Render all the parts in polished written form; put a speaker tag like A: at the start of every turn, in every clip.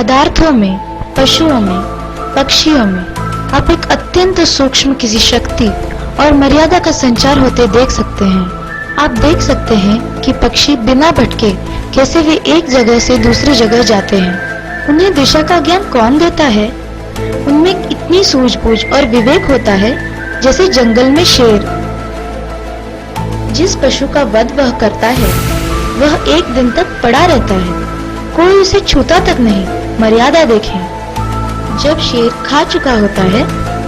A: पदार्थों में, पशुओं में, पक्षियों में आप एक अत्यंत सूक्ष्म किसी शक्ति और मर्यादा का संचार होते देख सकते हैं। आप देख सकते हैं कि पक्षी बिना भटके कैसे वे एक जगह से दूसरी जगह जाते हैं। उन्हें दिशा का ज्ञान कौन देता है? उनमें इतनी सूझबूझ और विवेक होता है जैसे जंगल में शेर। जिस पशु का वध वह करता है वह एक दिन तक पड़ा रहता है, कोई उसे छूता तक नहीं। मर्यादा देखें, जब शेर खा चुका होता है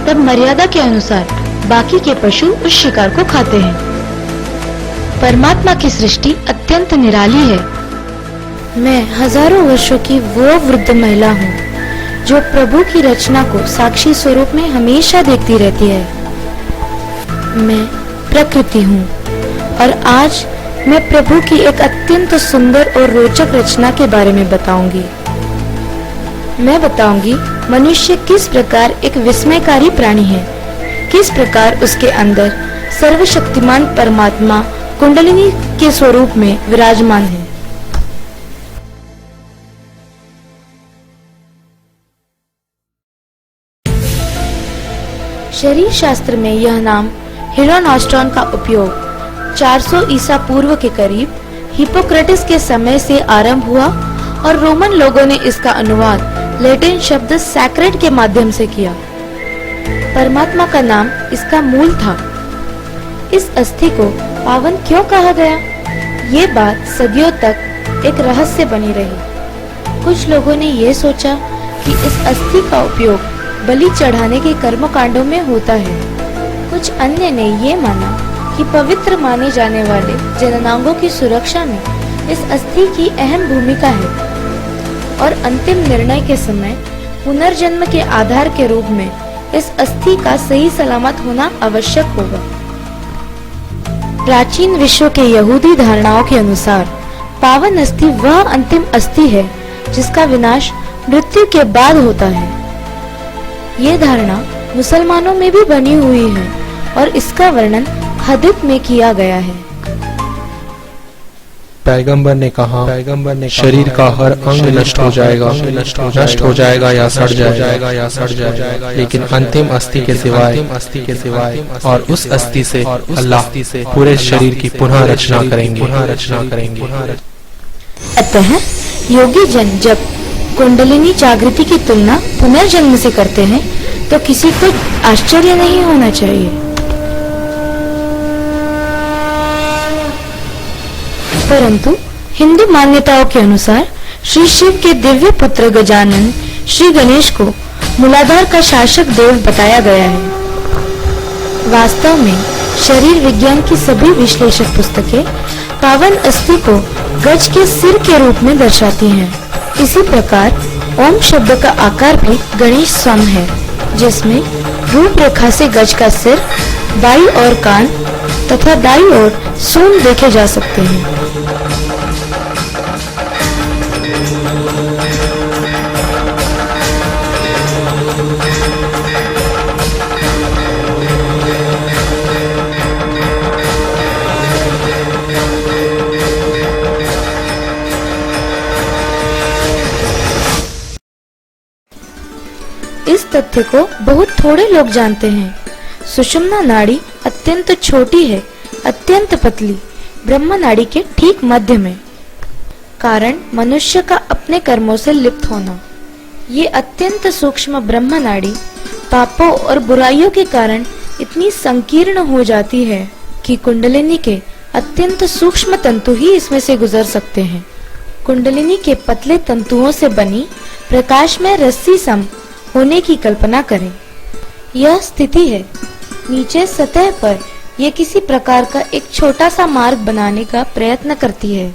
A: तब मर्यादा के अनुसार बाकी के पशु उस शिकार को खाते हैं। परमात्मा की सृष्टि अत्यंत निराली है। मैं हजारों वर्षों की वो वृद्ध महिला हूँ जो प्रभु की रचना को साक्षी स्वरूप में हमेशा देखती रहती है। मैं प्रकृति हूँ और आज मैं प्रभु की एक अत्यंत सुंदर और रोचक रचना के बारे में बताऊंगी। मैं बताऊंगी मनुष्य किस प्रकार एक विस्मयकारी प्राणी है, किस प्रकार उसके अंदर सर्वशक्तिमान परमात्मा कुंडलिनी के स्वरूप में विराजमान है। शरीर शास्त्र में यह नाम हिरोनॉस्ट्रॉन का उपयोग 400 ईसा पूर्व के करीब हिप्पोक्रेटिस के समय से आरंभ हुआ और रोमन लोगों ने इसका अनुवाद लैटिन शब्द सैक्रेड के माध्यम से किया। परमात्मा का नाम इसका मूल था। इस अस्थि को पावन क्यों कहा गया, ये बात सदियों तक एक रहस्य बनी रही। कुछ लोगों ने ये सोचा कि इस अस्थि का उपयोग बलि चढ़ाने के कर्मकांडों में होता है। कुछ अन्य ने ये माना कि पवित्र माने जाने वाले जननांगों की सुरक्षा में इस अस्थि की अहम भूमिका है और अंतिम निर्णय के समय पुनर्जन्म के आधार के रूप में इस अस्थि का सही सलामत होना आवश्यक होगा। प्राचीन विश्व के यहूदी धारणाओं के अनुसार पावन अस्थि वह अंतिम अस्थि है जिसका विनाश मृत्यु के बाद होता है। ये धारणा मुसलमानों में भी बनी हुई है और इसका वर्णन हदीस में किया गया है।
B: पैगंबर ने कहा, शरीर का हर अंग नष्ट हो जाएगा या सड़ जाएगा, लेकिन अंतिम अस्थि के सिवाय और उस अस्थि से अल्लाह पूरे शरीर की पुनः रचना करेंगे।
A: अतः योगी जन जब कुंडलिनी जागृति की तुलना पुनर्जन्म से करते हैं तो किसी को आश्चर्य नहीं होना चाहिए। परंतु हिंदू मान्यताओं के अनुसार श्री शिव के दिव्य पुत्र गजानन श्री गणेश को मूलाधार का शासक देव बताया गया है। वास्तव में शरीर विज्ञान की सभी विश्लेषक पुस्तकें पावन अस्थि को गज के सिर के रूप में दर्शाती हैं। इसी प्रकार ओम शब्द का आकार भी गणेश सम है, जिसमें रूपरेखा से गज का सिर, बाई और कान तथा दाई ओर सूंड देखे जा सकते हैं। इस तथ्य को बहुत थोड़े लोग जानते हैं। सुषुम्ना नाड़ी अत्यंत छोटी है, अत्यंत पतली, ब्रह्म नाड़ी के ठीक मध्य में। कारण मनुष्य का अपने कर्मों से लिप्त होना। ये अत्यंत सूक्ष्म ब्रह्म नाड़ी पापों और बुराइयों के कारण इतनी संकीर्ण हो जाती है कि कुंडलिनी के अत्यंत सूक्ष्म तंतु ही इसमें से गुजर सकते हैं। कुंडलिनी के पतले तंतुओं से बनी प्रकाश में रस्सी सम होने की कल्पना करें। यह स्थिति है। नीचे सतह पर यह किसी प्रकार का एक छोटा सा मार्ग बनाने का प्रयत्न करती है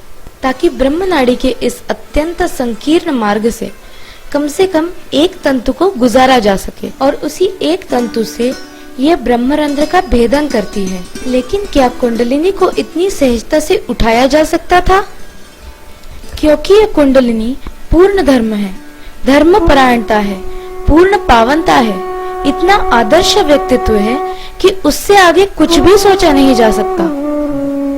A: ताकि ब्रह्म नाड़ी के इस अत्यंत संकीर्ण मार्ग से कम एक तंतु को गुजारा जा सके और उसी एक तंतु से यह ब्रह्मरंध्र का भेदन करती है। लेकिन क्या कुंडलिनी को इतनी सहजता से उठाया जा सकता था? क्योंकि यह कुंडलिनी पूर्ण धर्म है, धर्म परायणता है, पूर्ण पावनता है, इतना आदर्श व्यक्तित्व है कि उससे आगे कुछ भी सोचा नहीं जा सकता।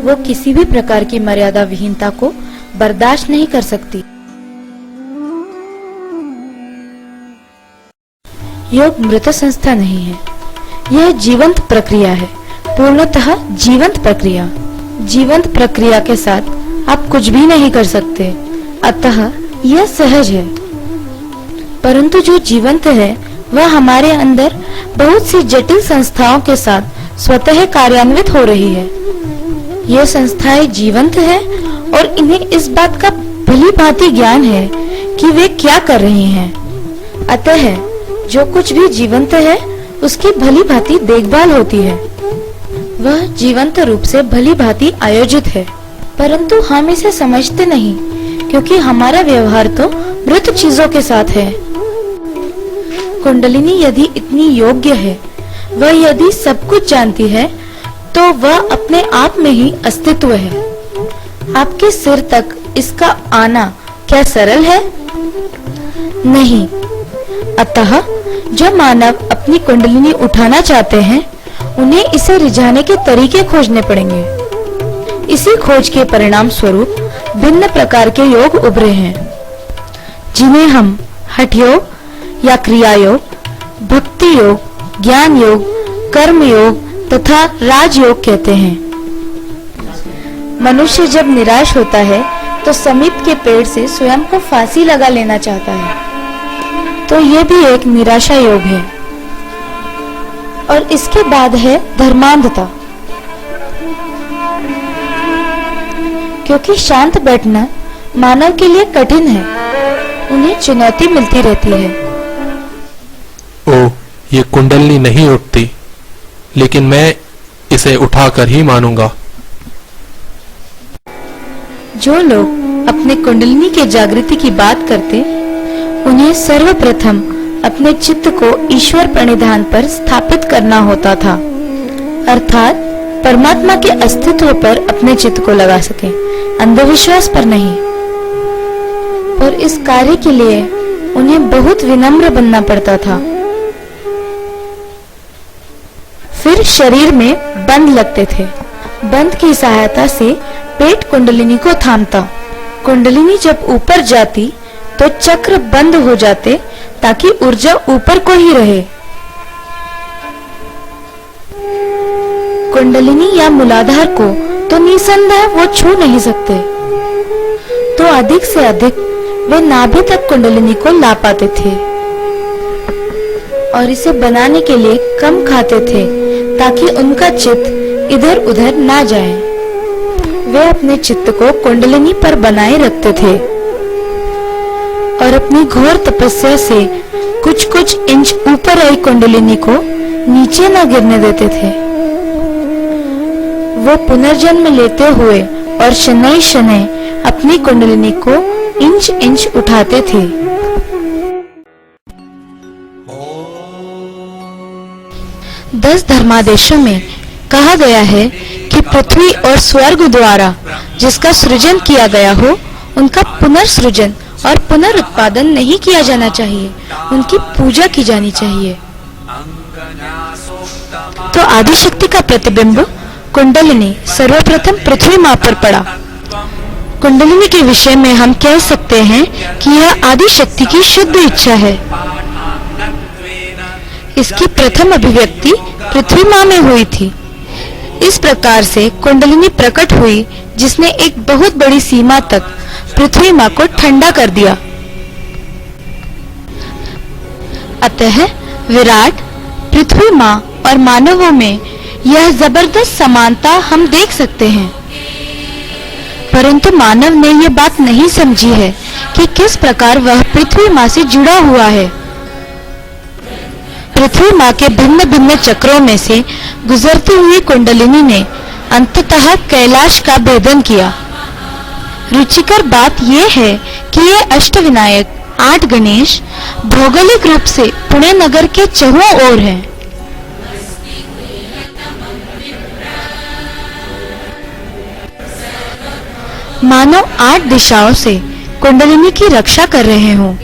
A: वो किसी भी प्रकार की मर्यादा विहीनता को बर्दाश्त नहीं कर सकती। योग मृत संस्था नहीं है, यह जीवंत प्रक्रिया है, पूर्णतः जीवंत प्रक्रिया। जीवंत प्रक्रिया के साथ आप कुछ भी नहीं कर सकते, अतः यह सहज है। परंतु जो जीवंत है वह हमारे अंदर बहुत सी जटिल संस्थाओं के साथ स्वतः कार्यान्वित हो रही है। यह संस्थाएं जीवंत है और इन्हें इस बात का भली भांति ज्ञान है कि वे क्या कर रही हैं। अतः जो कुछ भी जीवंत है उसकी भली भांति देखभाल होती है, वह जीवंत रूप से भली भांति आयोजित है। परंतु हम इसे समझते नहीं क्योंकि हमारा व्यवहार तो मृत चीजों के साथ है। कुंडलिनी यदि इतनी योग्य है, वह यदि सब कुछ जानती है, तो वह अपने आप में ही अस्तित्व है। आपके सिर तक इसका आना क्या सरल है? नहीं। अतः जो मानव अपनी कुंडलिनी उठाना चाहते हैं, उन्हें इसे रिझाने के तरीके खोजने पड़ेंगे। इसी खोज के परिणाम स्वरूप भिन्न प्रकार के योग उभरे हैं, जिन्हें हम हठ योग या क्रिया योग, भक्ति योग, ज्ञान योग, कर्म योग तथा राजयोग कहते हैं। मनुष्य जब निराश होता है तो समीप के पेड़ से स्वयं को फांसी लगा लेना चाहता है, तो यह भी एक निराशा योग है। और इसके बाद है धर्मांधता, क्योंकि शांत बैठना मानव के लिए कठिन है, उन्हें चुनौती मिलती रहती है।
B: ओ, ये कुंडली नहीं उठती, लेकिन मैं इसे उठाकर ही मानूंगा।
A: जो लोग अपने कुंडलिनी के जागृति की बात करते, उन्हें सर्वप्रथम अपने चित्त को ईश्वर प्रणिधान पर स्थापित करना होता था, अर्थात परमात्मा के अस्तित्व पर अपने चित्त को लगा सके, अंधविश्वास पर नहीं। पर इस कार्य के लिए उन्हें बहुत विनम्र बनना पड़ता था। फिर शरीर में बंध लगते थे। बंध की सहायता से पेट कुंडलिनी को थामता। कुंडलिनी जब ऊपर जाती तो चक्र बंद हो जाते ताकि ऊर्जा ऊपर को ही रहे। कुंडलिनी या मूलाधार को तो निसंदेह वो छू नहीं सकते, तो अधिक से अधिक वे नाभि तक कुंडलिनी को ला पाते थे और इसे बनाने के लिए कम खाते थे ताकि उनका चित्त इधर उधर ना जाए। वे अपने चित्त को कुंडलिनी पर बनाए रखते थे और अपनी घोर तपस्या से कुछ कुछ इंच ऊपर आई कुंडलिनी को नीचे न गिरने देते थे। वो पुनर्जन्म लेते हुए और शनै शनै अपनी कुंडलिनी को इंच इंच उठाते थे। दस धर्मादेशों में कहा गया है कि पृथ्वी और स्वर्ग द्वारा जिसका सृजन किया गया हो, उनका पुनर्सृजन और पुनरुत्पादन नहीं किया जाना चाहिए, उनकी पूजा की जानी चाहिए। तो आदिशक्ति का प्रतिबिंब कुंडलिनी सर्वप्रथम पृथ्वी माँ पर पड़ा। कुंडलिनी के विषय में हम कह सकते हैं कि यह आदिशक्ति की शुद्ध इच्छा है। इसकी प्रथम अभिव्यक्ति पृथ्वी माँ में हुई थी। इस प्रकार से कुंडलिनी प्रकट हुई, जिसने एक बहुत बड़ी सीमा तक पृथ्वी माँ को ठंडा कर दिया। अतः विराट, पृथ्वी माँ और मानवों में यह जबरदस्त समानता हम देख सकते हैं। परंतु मानव ने यह बात नहीं समझी है कि किस प्रकार वह पृथ्वी माँ से जुड़ा हुआ है। पृथ्वी माँ के भिन्न भिन्न चक्रों में से गुजरती हुई कुंडलिनी ने अंततः कैलाश का भेदन किया। रुचिकर बात यह है कि ये अष्टविनायक 8 गणेश भौगोलिक रूप से पुणे नगर के चरों ओर हैं। मानो 8 दिशाओं से कुंडलिनी की रक्षा कर रहे हों।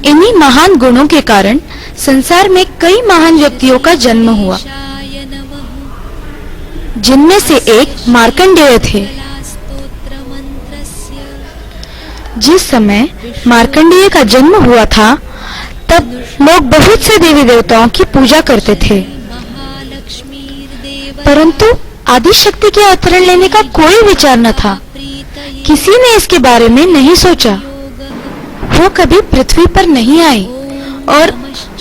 A: इन्हीं महान गुणों के कारण संसार में कई महान व्यक्तियों का जन्म हुआ। जिनमें से एक मार्कंडेय थे। जिस समय मार्कंडेय का जन्म हुआ था तब लोग बहुत से देवी देवताओं की पूजा करते थे, परंतु आदि शक्ति के अवतरण लेने का कोई विचार न था। किसी ने इसके बारे में नहीं सोचा। वो कभी पृथ्वी पर नहीं आई और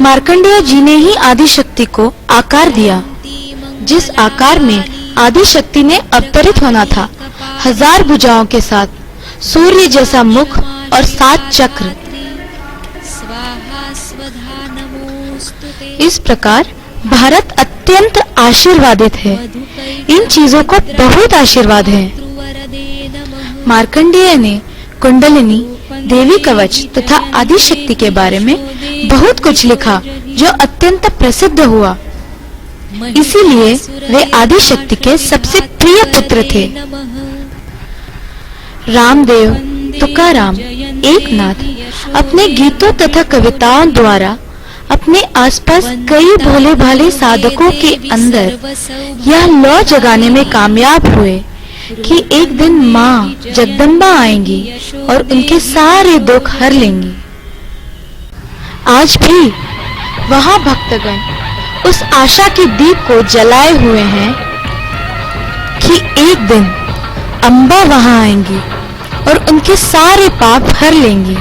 A: मार्कंडेय जी ने ही आदि शक्ति को आकार दिया। जिस आकार में आदि शक्ति ने अवतरित होना था, 1000 भुजाओं के साथ, सूर्य जैसा मुख और 7 चक्र। इस प्रकार भारत अत्यंत आशीर्वादित है। इन चीजों को बहुत आशीर्वाद है। मार्कंडेय ने कुंडलिनी, देवी कवच तथा आदि शक्ति के बारे में बहुत कुछ लिखा जो अत्यंत प्रसिद्ध हुआ। इसीलिए वे आदि शक्ति के सबसे प्रिय पुत्र थे। रामदेव, तुकाराम, एकनाथ अपने गीतों तथा कविताओं द्वारा अपने आसपास कई भोले भाले साधकों के अंदर यह लौ जगाने में कामयाब हुए कि एक दिन माँ जगदम्बा आएंगी और उनके सारे दुख हर लेंगी। आज भी वहाँ भक्तगण उस आशा के दीप को जलाए हुए हैं कि एक दिन अम्बा वहाँ आएंगी और उनके सारे पाप हर लेंगी।